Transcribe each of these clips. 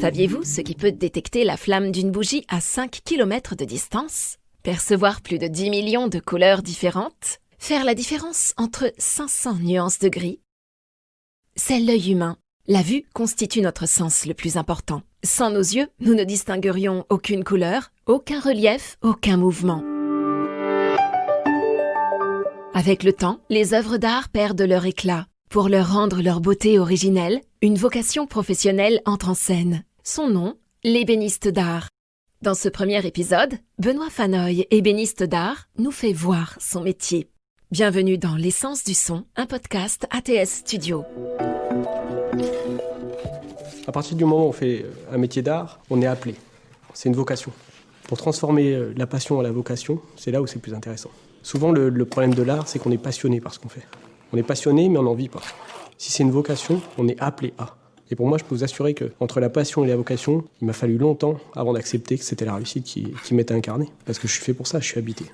Saviez-vous ce qui peut détecter la flamme d'une bougie à 5 km de distance? Percevoir plus de 10 millions de couleurs différentes? Faire la différence entre 500 nuances de gris? C'est l'œil humain. La vue constitue notre sens le plus important. Sans nos yeux, nous ne distinguerions aucune couleur, aucun relief, aucun mouvement. Avec le temps, les œuvres d'art perdent leur éclat. Pour leur rendre leur beauté originelle, une vocation professionnelle entre en scène. Son nom, l'ébéniste d'art. Dans ce premier épisode, Benoît Fanoy, ébéniste d'art, nous fait voir son métier. Bienvenue dans L'essence du son, un podcast ATS Studio. À partir du moment où on fait un métier d'art, on est appelé. C'est une vocation. Pour transformer la passion en la vocation, c'est là où c'est le plus intéressant. Souvent, le problème de l'art, c'est qu'on est passionné par ce qu'on fait. On est passionné, mais on n'en vit pas. Si c'est une vocation, on est appelé à. Et pour moi, je peux vous assurer qu'entre la passion et la vocation, il m'a fallu longtemps avant d'accepter que c'était la réussite qui m'était incarnée. Parce que je suis fait pour ça, je suis habité.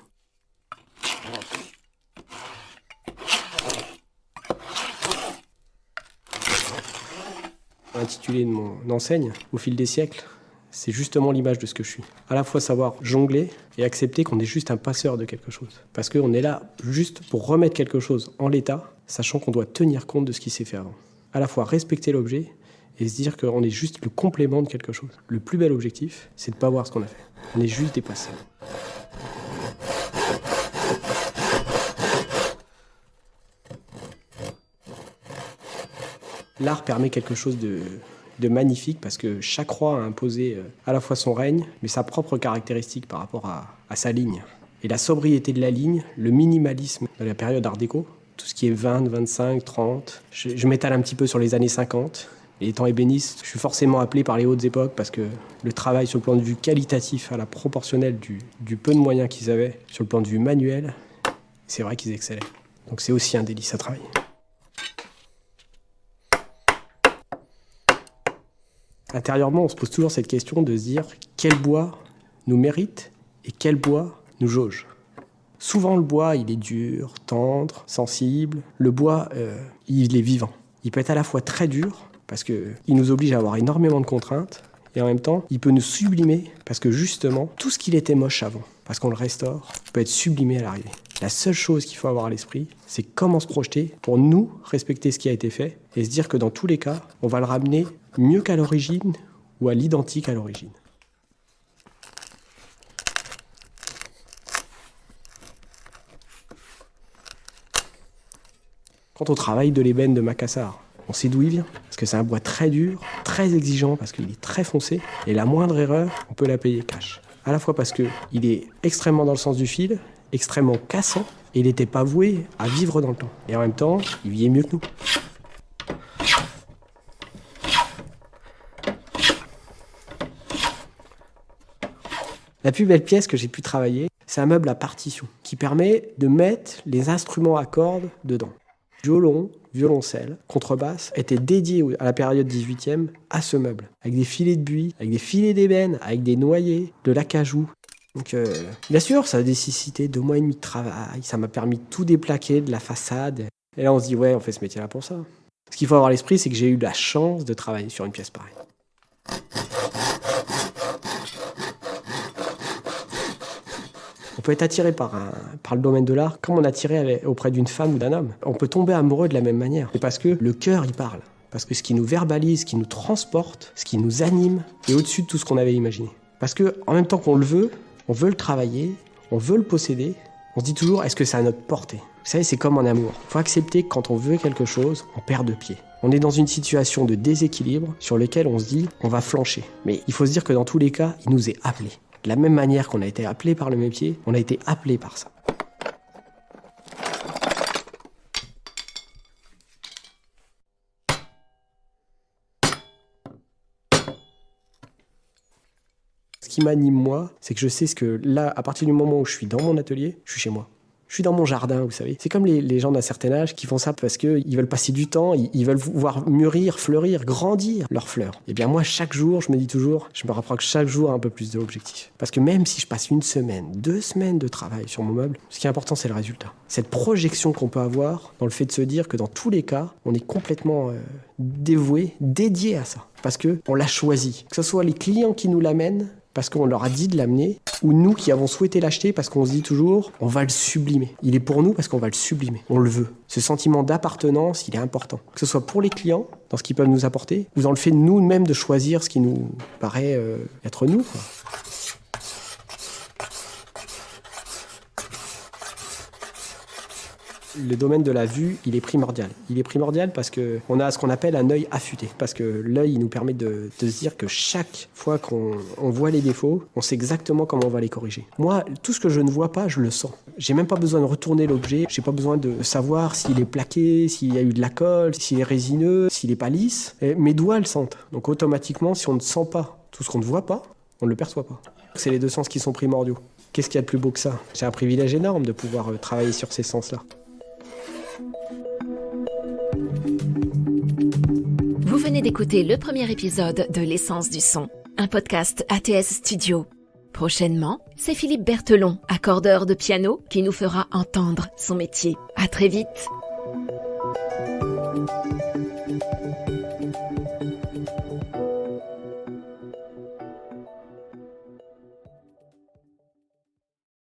L'intitulé de mon enseigne, au fil des siècles, c'est justement l'image de ce que je suis. À la fois savoir jongler et accepter qu'on est juste un passeur de quelque chose. Parce qu'on est là juste pour remettre quelque chose en l'état, sachant qu'on doit tenir compte de ce qui s'est fait avant. À la fois respecter l'objet et se dire qu'on est juste le complément de quelque chose. Le plus bel objectif, c'est de ne pas voir ce qu'on a fait. On est juste des passeurs. L'art permet quelque chose de magnifique parce que chaque roi a imposé à la fois son règne, mais sa propre caractéristique par rapport à sa ligne. Et la sobriété de la ligne, le minimalisme de la période Art déco, tout ce qui est 20, 25, 30. Je m'étale un petit peu sur les années 50. Et étant ébéniste, je suis forcément appelé par les hautes époques parce que le travail sur le plan de vue qualitatif à la proportionnelle du peu de moyens qu'ils avaient, sur le plan de vue manuel, c'est vrai qu'ils excellaient. Donc c'est aussi un délice à travailler. Intérieurement, on se pose toujours cette question de se dire quel bois nous mérite et quel bois nous jauge. Souvent, le bois, il est dur, tendre, sensible. Le bois, il est vivant. Il peut être à la fois très dur, parce qu'il nous oblige à avoir énormément de contraintes, et en même temps, il peut nous sublimer, parce que justement, tout ce qu'il était moche avant, parce qu'on le restaure, peut être sublimé à l'arrivée. La seule chose qu'il faut avoir à l'esprit, c'est comment se projeter pour nous respecter ce qui a été fait, et se dire que dans tous les cas, on va le ramener mieux qu'à l'origine, ou à l'identique à l'origine. Quand on travaille de l'ébène de Macassar, on sait d'où il vient. Parce que c'est un bois très dur, très exigeant, parce qu'il est très foncé. Et la moindre erreur, on peut la payer cash. À la fois parce qu'il est extrêmement dans le sens du fil, extrêmement cassant, et il n'était pas voué à vivre dans le temps. Et en même temps, il vieillit mieux que nous. La plus belle pièce que j'ai pu travailler, c'est un meuble à partition, qui permet de mettre les instruments à cordes dedans. Violon, violoncelle, contrebasse étaient dédiés à la période 18e à ce meuble, avec des filets de buis, avec des filets d'ébène, avec des noyers, de l'acajou. Donc, bien sûr, ça a nécessité 2 mois et demi de travail, ça m'a permis de tout déplaquer de la façade. Et là, on se dit, ouais, on fait ce métier-là pour ça. Ce qu'il faut avoir à l'esprit, c'est que j'ai eu la chance de travailler sur une pièce pareille. On peut être attiré par le domaine de l'art comme on est attiré auprès d'une femme ou d'un homme. On peut tomber amoureux de la même manière. C'est parce que le cœur, il parle. Parce que ce qui nous verbalise, ce qui nous transporte, ce qui nous anime, est au-dessus de tout ce qu'on avait imaginé. Parce que en même temps qu'on le veut, on veut le travailler, on veut le posséder, on se dit toujours, est-ce que c'est à notre portée? Vous savez, c'est comme en amour. Il faut accepter que quand on veut quelque chose, on perd de pied. On est dans une situation de déséquilibre sur laquelle on se dit, on va flancher. Mais il faut se dire que dans tous les cas, il nous est appelé. De la même manière qu'on a été appelé par le métier, on a été appelé par ça. Ce qui m'anime moi, c'est que je sais que là, à partir du moment où je suis dans mon atelier, je suis chez moi. Je suis dans mon jardin, vous savez. C'est comme les gens d'un certain âge qui font ça parce qu'ils veulent passer du temps, ils veulent voir mûrir, fleurir, grandir leurs fleurs. Eh bien moi, chaque jour, je me dis toujours, je me rapproche chaque jour un peu plus de l'objectif. Parce que même si je passe 1 semaine, 2 semaines de travail sur mon meuble, ce qui est important, c'est le résultat. Cette projection qu'on peut avoir dans le fait de se dire que dans tous les cas, on est complètement dévoué, dédié à ça. Parce qu'on l'a choisi. Que ce soit les clients qui nous l'amènent, parce qu'on leur a dit de l'amener, ou nous qui avons souhaité l'acheter parce qu'on se dit toujours on va le sublimer. Il est pour nous parce qu'on va le sublimer, on le veut. Ce sentiment d'appartenance, il est important. Que ce soit pour les clients, dans ce qu'ils peuvent nous apporter, ou dans le fait de nous-mêmes de choisir ce qui nous paraît être nous, quoi. Le domaine de la vue, il est primordial. Il est primordial parce qu'on a ce qu'on appelle un œil affûté. Parce que l'œil, il nous permet de se dire que chaque fois qu'on voit les défauts, on sait exactement comment on va les corriger. Moi, tout ce que je ne vois pas, je le sens. J'ai même pas besoin de retourner l'objet. J'ai pas besoin de savoir s'il est plaqué, s'il y a eu de la colle, s'il est résineux, s'il est pas lisse. Et mes doigts le sentent. Donc automatiquement, si on ne sent pas tout ce qu'on ne voit pas, on ne le perçoit pas. C'est les 2 sens qui sont primordiaux. Qu'est-ce qu'il y a de plus beau que ça ? J'ai un privilège énorme de pouvoir travailler sur ces sens-là. Vous venez d'écouter le premier épisode de L'essence du son, un podcast ATS Studio. Prochainement, c'est Philippe Berthelon, accordeur de piano, qui nous fera entendre son métier. À très vite.